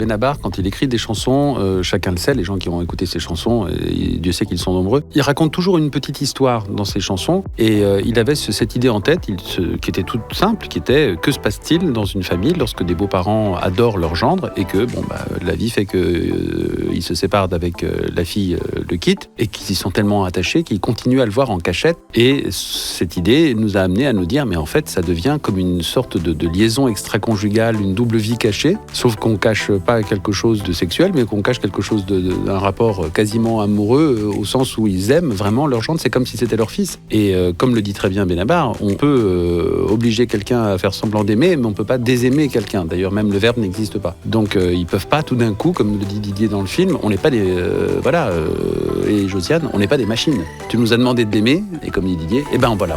Benabar, quand il écrit des chansons, chacun le sait, les gens qui ont écouté ses chansons, et Dieu sait qu'ils sont nombreux, il raconte toujours une petite histoire dans ses chansons. Et il avait cette idée en tête, qui était toute simple, qui était que se passe-t-il dans une famille lorsque des beaux-parents adorent leur gendre et que la vie fait qu'ils se séparent d'avec la fille, le quitte, et qu'ils y sont tellement attachés qu'ils continuent à le voir en cachette. Et cette idée nous a amené à nous dire, mais en fait, ça devient comme une sorte de liaison extra-conjugale, une double vie cachée, sauf qu'on cache pas quelque chose de sexuel, mais qu'on cache quelque chose d'un rapport quasiment amoureux, au sens où ils aiment vraiment leur gendre, c'est comme si c'était leur fils. Et comme le dit très bien Benabar, on peut obliger quelqu'un à faire semblant d'aimer, mais on peut pas désaimer quelqu'un. D'ailleurs, même le verbe n'existe pas. Donc, ils peuvent pas tout d'un coup, comme le dit Didier dans le film, on n'est pas des... et Josiane, on n'est pas des machines. Tu nous as demandé de l'aimer, et comme dit Didier,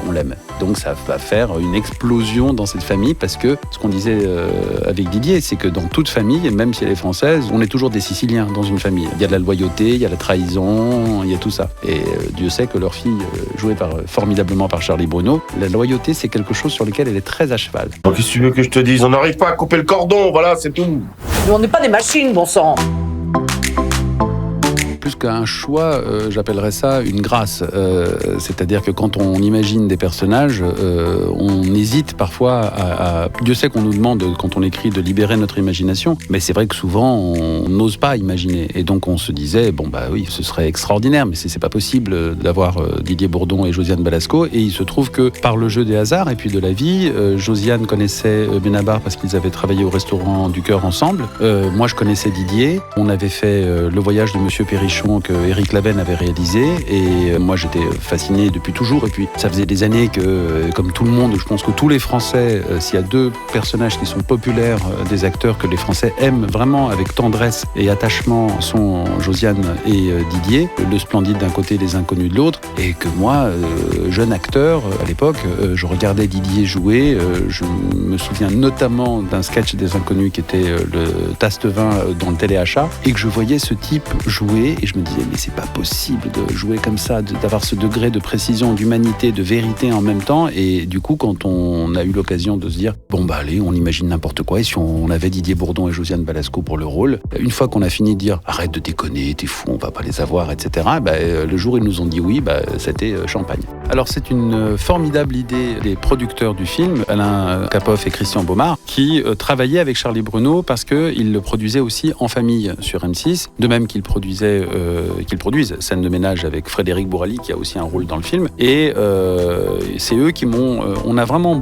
on l'aime. Donc, ça va faire une explosion dans cette famille, parce que ce qu'on disait avec Didier, c'est que dans toute famille, même si elle est française, on est toujours des Siciliens dans une famille. Il y a de la loyauté, il y a la trahison, il y a tout ça. Et Dieu sait que leur fille, jouée formidablement par Charlie Bruno, la loyauté, c'est quelque chose sur lequel elle est très à cheval. Donc, qu'est-ce que tu veux que je te dise ? On n'arrive pas à couper le cordon, voilà, c'est tout. Mais on n'est pas des machines, bon sang. Plus qu'un choix, j'appellerais ça une grâce. C'est-à-dire que quand on imagine des personnages, on hésite parfois à... Dieu sait qu'on nous demande, quand on écrit, de libérer notre imagination, mais c'est vrai que souvent, on n'ose pas imaginer. Et donc, on se disait, oui, ce serait extraordinaire, mais c'est pas possible d'avoir Didier Bourdon et Josiane Balasco. Et il se trouve que, par le jeu des hasards et puis de la vie, Josiane connaissait Benabar parce qu'ils avaient travaillé au Restaurant du Cœur ensemble. Moi, je connaissais Didier. On avait fait Le Voyage de Monsieur Perrichon que Éric Laven avait réalisé, et moi j'étais fasciné depuis toujours. Et puis ça faisait des années que, comme tout le monde, je pense que tous les Français, s'il y a deux personnages qui sont populaires, des acteurs que les Français aiment vraiment avec tendresse et attachement, sont Josiane et Didier, le Splendide d'un côté, les Inconnus de l'autre. Et que moi, jeune acteur à l'époque, je regardais Didier jouer. Je me souviens notamment d'un sketch des Inconnus qui était le tasse-vin dans le téléachat, et que je voyais ce type jouer, et je me disais, mais c'est pas possible de jouer comme ça, d'avoir ce degré de précision, d'humanité, de vérité en même temps. Et du coup, quand on a eu l'occasion de se dire, allez, on imagine n'importe quoi, et si on avait Didier Bourdon et Josiane Balasco pour le rôle, une fois qu'on a fini de dire, arrête de déconner, t'es fou, on va pas les avoir, etc., le jour où ils nous ont dit oui, c'était champagne. Alors c'est une formidable idée des producteurs du film, Alain Capoff et Christian Baumard, qui travaillaient avec Charlie Bruno parce qu'ils le produisaient aussi en famille sur M6, de même qu'ils produisent Scène de ménage avec Frédéric Bourali, qui a aussi un rôle dans le film. Et c'est eux qui m'ont... on a vraiment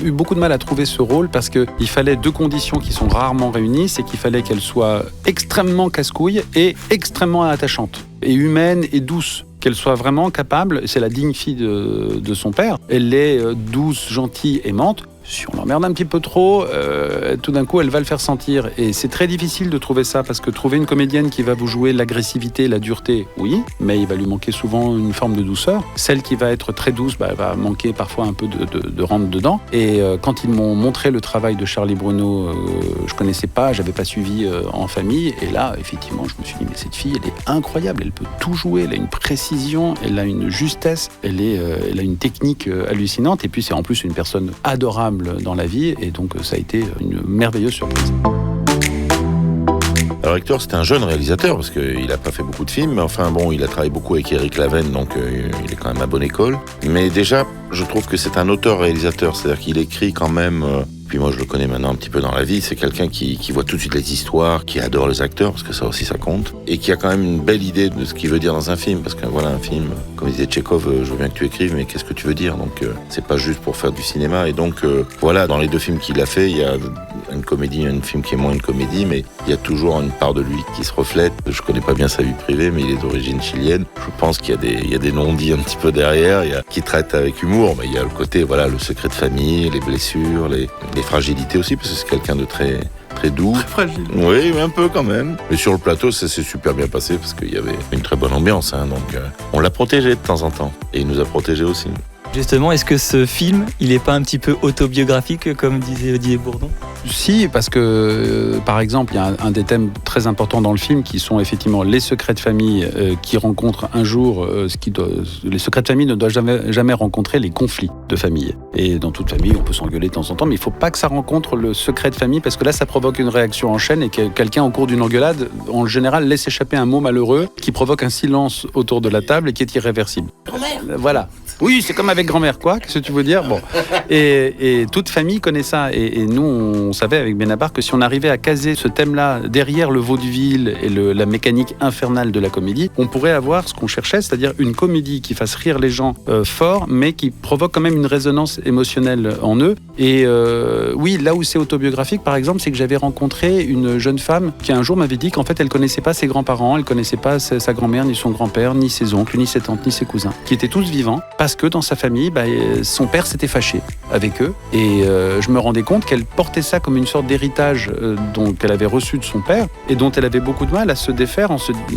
eu beaucoup de mal à trouver ce rôle, parce qu'il fallait deux conditions qui sont rarement réunies, c'est qu'il fallait qu'elle soit extrêmement casse-couille et extrêmement attachante, et humaine et douce. Qu'elle soit vraiment capable, c'est la digne fille de son père, elle est douce, gentille, aimante. Si on l'emmerde un petit peu trop, tout d'un coup, elle va le faire sentir. Et c'est très difficile de trouver ça, parce que trouver une comédienne qui va vous jouer l'agressivité, la dureté, oui, mais il va lui manquer souvent une forme de douceur. Celle qui va être très douce, va manquer parfois un peu de rentre dedans. Et quand ils m'ont montré le travail de Charlie Bruno, je connaissais pas, j'avais pas suivi en famille. Et là, effectivement, je me suis dit, mais cette fille, elle est incroyable, elle peut tout jouer, elle a une précision, elle a une justesse, elle a une technique hallucinante. Et puis, c'est en plus une personne adorable dans la vie, et donc ça a été une merveilleuse surprise. Alors Hector, c'était un jeune réalisateur, parce qu'il n'a pas fait beaucoup de films, mais il a travaillé beaucoup avec Éric Laven, donc il est quand même à bonne école. Mais déjà, je trouve que c'est un auteur-réalisateur, c'est-à-dire qu'il écrit quand même... Puis moi, je le connais maintenant un petit peu dans la vie. C'est quelqu'un qui voit tout de suite les histoires, qui adore les acteurs, parce que ça aussi, ça compte. Et qui a quand même une belle idée de ce qu'il veut dire dans un film. Parce que voilà, un film, comme disait Tchekhov, je veux bien que tu écrives, mais qu'est-ce que tu veux dire ? Donc, c'est pas juste pour faire du cinéma. Et donc, dans les deux films qu'il a fait, il y a une comédie, un film qui est moins une comédie, mais il y a toujours une part de lui qui se reflète. Je connais pas bien sa vie privée, mais il est d'origine chilienne. Je pense qu'il y a des non-dits un petit peu derrière, qui traitent avec humour. Mais il y a le côté, le secret de famille, les blessures, les fragilités aussi, parce que c'est quelqu'un de très doux. Très fragile. Oui, mais un peu quand même. Mais sur le plateau, ça s'est super bien passé, parce qu'il y avait une très bonne ambiance. Donc, on l'a protégé de temps en temps. Et il nous a protégés aussi. Justement, est-ce que ce film, il n'est pas un petit peu autobiographique, comme disait Didier Bourdon ? Si, parce que, par exemple, il y a un des thèmes très importants dans le film qui sont effectivement les secrets de famille qui rencontrent un jour les secrets de famille ne doivent jamais rencontrer les conflits de famille. Et dans toute famille, on peut s'engueuler de temps en temps, mais il ne faut pas que ça rencontre le secret de famille, parce que là, ça provoque une réaction en chaîne et que quelqu'un, au cours d'une engueulade, en général, laisse échapper un mot malheureux qui provoque un silence autour de la table et qui est irréversible. Grand-mère. Voilà. Oui, c'est comme avec grand-mère, quoi. Qu'est-ce que tu veux dire ? Bon. Et toute famille connaît ça. Et nous, on savait avec Benabar que si on arrivait à caser ce thème-là derrière le vaudeville et la mécanique infernale de la comédie, on pourrait avoir ce qu'on cherchait, c'est-à-dire une comédie qui fasse rire les gens fort, mais qui provoque quand même une résonance émotionnelle en eux. Et oui, là où c'est autobiographique, par exemple, c'est que j'avais rencontré une jeune femme qui un jour m'avait dit qu'en fait, elle connaissait pas ses grands-parents, elle connaissait pas sa grand-mère, ni son grand-père, ni ses oncles, ni ses tantes, ni ses cousins, qui étaient tous vivants, parce que dans sa famille, son père s'était fâché avec eux. Et je me rendais compte qu'elle portait ça comme une sorte d'héritage dont elle avait reçu de son père et dont elle avait beaucoup de mal à se défaire.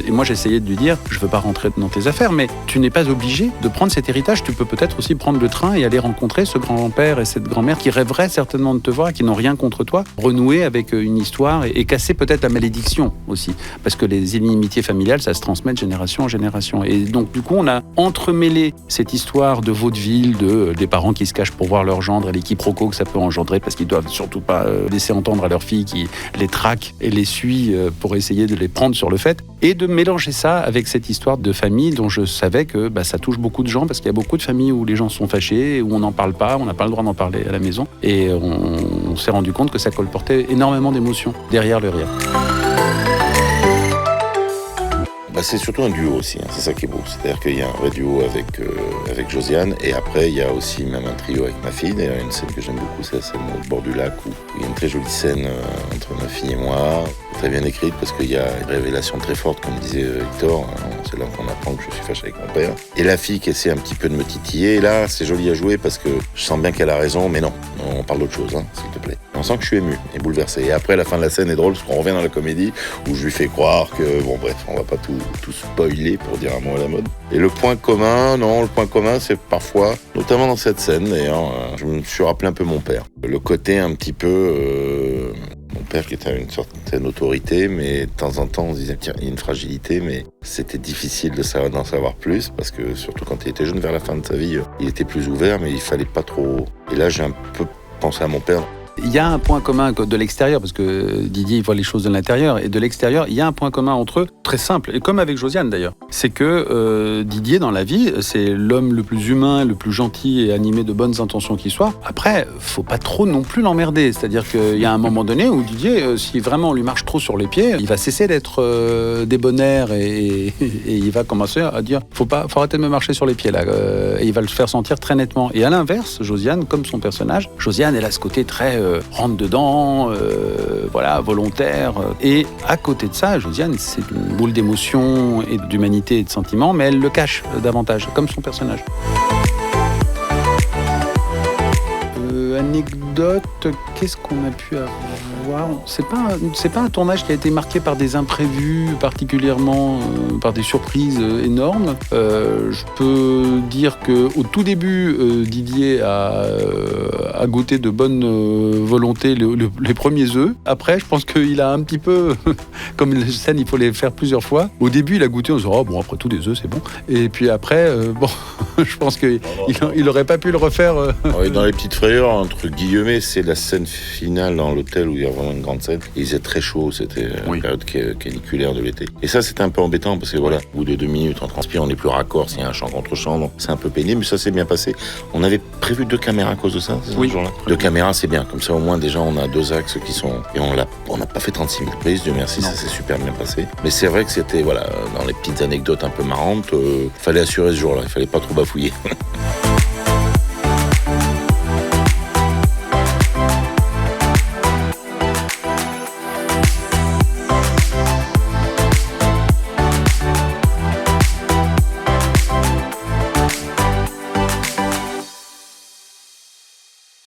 Et moi, j'essayais de lui dire, je veux pas rentrer dans tes affaires, mais tu n'es pas obligé de prendre cet héritage. Tu peux peut-être aussi prendre le train et aller rencontrer ce grand-père et cette grand-mère qui rêveraient certainement de te voir et qui n'ont rien contre toi, renouer avec une histoire et casser peut-être la malédiction aussi. Parce que les inimitiés familiales, ça se transmet de génération en génération. Et donc, du coup, on a entremêlé cette histoire de vaudeville, des parents qui se cachent pour voir leur gendre et les quiproquos que ça peut engendrer parce qu'ils doivent surtout pas laisser entendre à leur fille qui les traque et les suit pour essayer de les prendre sur le fait, et de mélanger ça avec cette histoire de famille dont je savais que ça touche beaucoup de gens, parce qu'il y a beaucoup de familles où les gens sont fâchés, où on n'en parle pas, on n'a pas le droit d'en parler à la maison, et on s'est rendu compte que ça colportait énormément d'émotions derrière le rire. C'est surtout un duo aussi, c'est ça qui est beau. C'est-à-dire qu'il y a un vrai duo avec Josiane, et après il y a aussi même un trio avec ma fille. D'ailleurs, il y a une scène que j'aime beaucoup, c'est la scène au bord du lac où il y a une très jolie scène entre ma fille et moi, très bien écrite, parce qu'il y a une révélation très forte, comme disait Victor. C'est là qu'on apprend que je suis fâché avec mon père. Et la fille qui essaie un petit peu de me titiller, et là c'est joli à jouer parce que je sens bien qu'elle a raison, mais non, on parle d'autre chose, s'il te plaît. On sent que je suis ému et bouleversé. Et après, la fin de la scène est drôle parce qu'on revient dans la comédie où je lui fais croire que, bon bref, on va pas tout spoiler pour dire un mot à la mode. Et le point commun, c'est parfois, notamment dans cette scène d'ailleurs, je me suis rappelé un peu mon père. Le côté un petit peu... mon père qui était une certaine autorité, mais de temps en temps on se disait tiens, il y a une fragilité, mais c'était difficile d'en savoir plus, parce que surtout quand il était jeune, vers la fin de sa vie, il était plus ouvert, mais il fallait pas trop... Et là j'ai un peu pensé à mon père. Il y a un point commun de l'extérieur, parce que Didier voit les choses de l'intérieur, et de l'extérieur, il y a un point commun entre eux, très simple, et comme avec Josiane d'ailleurs. C'est que Didier, dans la vie, c'est l'homme le plus humain, le plus gentil et animé de bonnes intentions qui soit. Après, faut pas trop non plus l'emmerder. C'est-à-dire qu'il y a un moment donné où Didier, si vraiment on lui marche trop sur les pieds, il va cesser d'être débonnaire et il va commencer à dire faut arrêter de me marcher sur les pieds là. Et il va le faire sentir très nettement. Et à l'inverse, Josiane, comme son personnage, Josiane, elle a ce côté très rentre dedans, volontaire. Et à côté de ça, Josiane, c'est une boule d'émotion et d'humanité et de sentiments, mais elle le cache davantage, comme son personnage. Anecdote, qu'est-ce qu'on a pu avoir ? C'est pas un tournage qui a été marqué par des imprévus, particulièrement par des surprises énormes. Je peux dire qu'au tout début, Didier a goûté de bonne volonté les premiers œufs. Après, je pense qu'il a un petit peu, comme les scènes, il faut les faire plusieurs fois. Au début, il a goûté, on se dit oh bon, après tout des œufs, c'est bon. Et puis après, je pense qu'il aurait pas pu le refaire. Dans les petites frayeurs, entre guillemets, c'est la scène finale dans l'hôtel où il y a vraiment une grande scène. Il faisait très chaud, c'était une période caniculaire de l'été. Et ça, c'était un peu embêtant parce que voilà, au bout de 2 minutes, on transpire, on n'est plus raccord, s'il y a un chant contre chant, donc c'est un peu pénible, mais ça s'est bien passé. On avait prévu 2 caméras à cause de ça, c'est ça, ce jour-là. 2 caméras, c'est bien, comme ça au moins déjà on a 2 axes qui sont... Et on n'a pas fait 36 000 prises, Dieu merci, ça s'est super bien passé. Mais c'est vrai que c'était, dans les petites anecdotes un peu marrantes, fallait assurer ce jour-là, il fallait pas trop bafouiller.